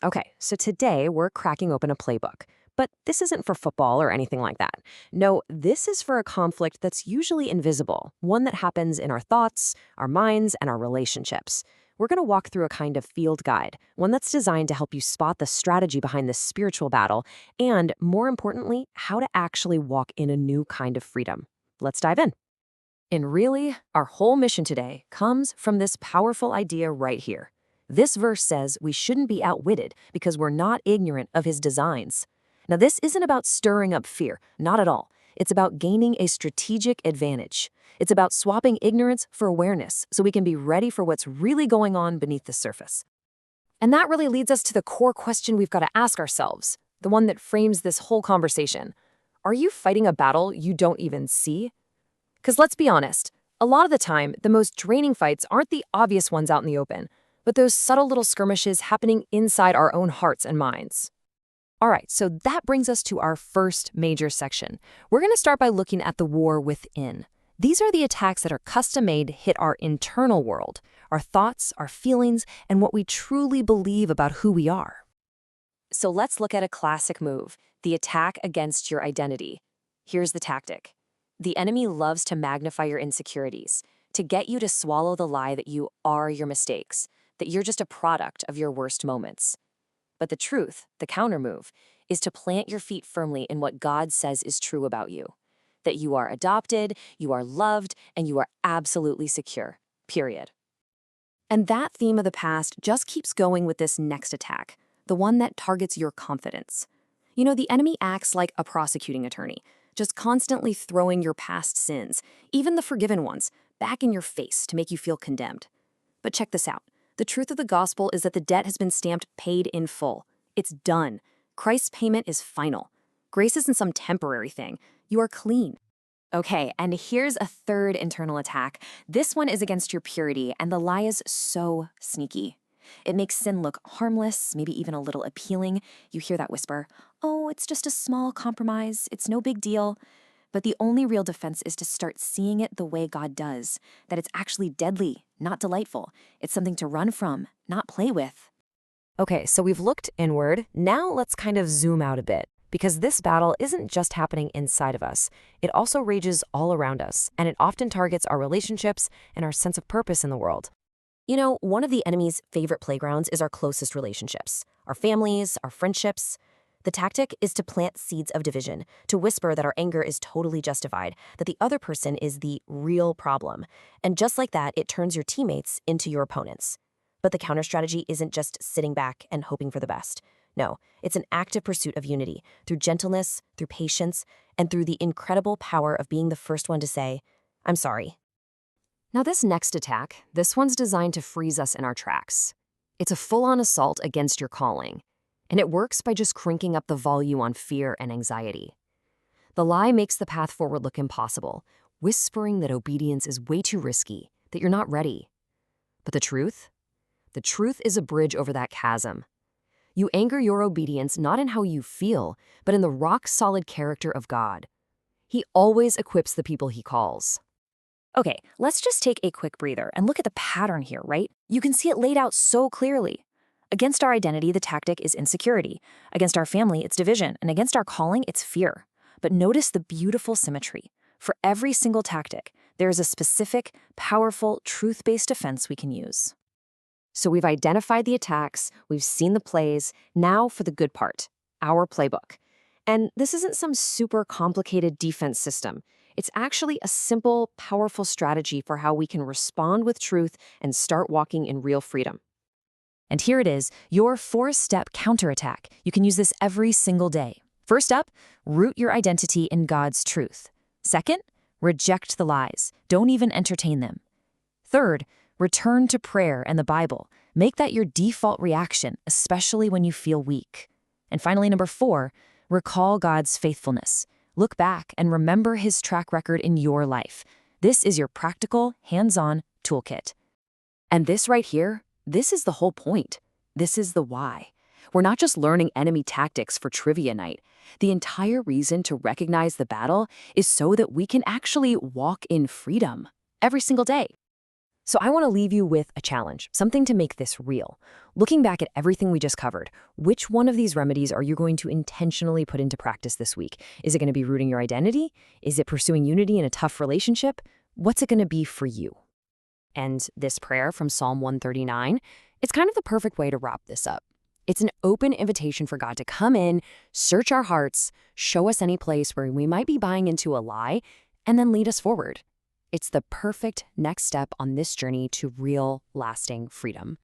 Okay, so today we're cracking open a playbook. But this isn't for football or anything like that. No, this is for a conflict that's usually invisible, one that happens in our thoughts, our minds, and our relationships. We're going to walk through a kind of field guide, one that's designed to help you spot the strategy behind this spiritual battle, and more importantly, how to actually walk in a new kind of freedom. Let's dive in. And really, our whole mission today comes from this powerful idea right here. This verse says we shouldn't be outwitted because we're not ignorant of his designs. Now, this isn't about stirring up fear, not at all. It's about gaining a strategic advantage. It's about swapping ignorance for awareness so we can be ready for what's really going on beneath the surface. And that really leads us to the core question we've got to ask ourselves, the one that frames this whole conversation. Are you fighting a battle you don't even see? Because let's be honest, a lot of the time, the most draining fights aren't the obvious ones out in the open, but those subtle little skirmishes happening inside our own hearts and minds. All right, so that brings us to our first major section. We're going to start by looking at the war within. These are the attacks that are custom-made to hit our internal world, our thoughts, our feelings, and what we truly believe about who we are. So let's look at a classic move, the attack against your identity. Here's the tactic. The enemy loves to magnify your insecurities, to get you to swallow the lie that you are your mistakes, that you're just a product of your worst moments. But the truth, the counter move, is to plant your feet firmly in what God says is true about you. That you are adopted, you are loved, and you are absolutely secure, period. And that theme of the past just keeps going with this next attack, the one that targets your confidence. You know, the enemy acts like a prosecuting attorney, just constantly throwing your past sins, even the forgiven ones, back in your face to make you feel condemned. But check this out. The truth of the gospel is that the debt has been stamped paid in full. It's done. Christ's payment is final. Grace isn't some temporary thing. You are clean. Okay, and here's a third internal attack. This one is against your purity, and the lie is so sneaky. It makes sin look harmless, maybe even a little appealing. You hear that whisper, "Oh, it's just a small compromise. It's no big deal." But the only real defense is to start seeing it the way God does, that it's actually deadly, not delightful. It's something to run from, not play with. Okay, so we've looked inward. Now let's kind of zoom out a bit, because this battle isn't just happening inside of us. It also rages all around us, and it often targets our relationships and our sense of purpose in the world. You know, one of the enemy's favorite playgrounds is our closest relationships, our families, our friendships. The tactic is to plant seeds of division, to whisper that our anger is totally justified, that the other person is the real problem. And just like that, it turns your teammates into your opponents. But the counter strategy isn't just sitting back and hoping for the best. No, it's an active pursuit of unity, through gentleness, through patience, and through the incredible power of being the first one to say, "I'm sorry." Now this next attack, this one's designed to freeze us in our tracks. It's a full-on assault against your calling. And it works by just cranking up the volume on fear and anxiety. The lie makes the path forward look impossible, whispering that obedience is way too risky, that you're not ready. But the truth? The truth is a bridge over that chasm. You anchor your obedience not in how you feel, but in the rock-solid character of God. He always equips the people he calls. Okay, let's just take a quick breather and look at the pattern here, right? You can see it laid out so clearly. Against our identity, the tactic is insecurity. Against our family, it's division. And against our calling, it's fear. But notice the beautiful symmetry. For every single tactic, there is a specific, powerful, truth-based defense we can use. So we've identified the attacks, we've seen the plays. Now for the good part, our playbook. And this isn't some super complicated defense system. It's actually a simple, powerful strategy for how we can respond with truth and start walking in real freedom. And here it is, your 4-step counterattack. You can use this every single day. First up, root your identity in God's truth. Second, reject the lies. Don't even entertain them. Third, return to prayer and the Bible. Make that your default reaction, especially when you feel weak. And finally, number 4, recall God's faithfulness. Look back and remember his track record in your life. This is your practical, hands-on toolkit. And this right here, this is the whole point. This is the why. We're not just learning enemy tactics for trivia night. The entire reason to recognize the battle is so that we can actually walk in freedom every single day. So I want to leave you with a challenge, something to make this real. Looking back at everything we just covered, which one of these remedies are you going to intentionally put into practice this week? Is it going to be rooting your identity? Is it pursuing unity in a tough relationship? What's it going to be for you? And this prayer from Psalm 139, it's kind of the perfect way to wrap this up. It's an open invitation for God to come in, search our hearts, show us any place where we might be buying into a lie, and then lead us forward. It's the perfect next step on this journey to real, lasting freedom.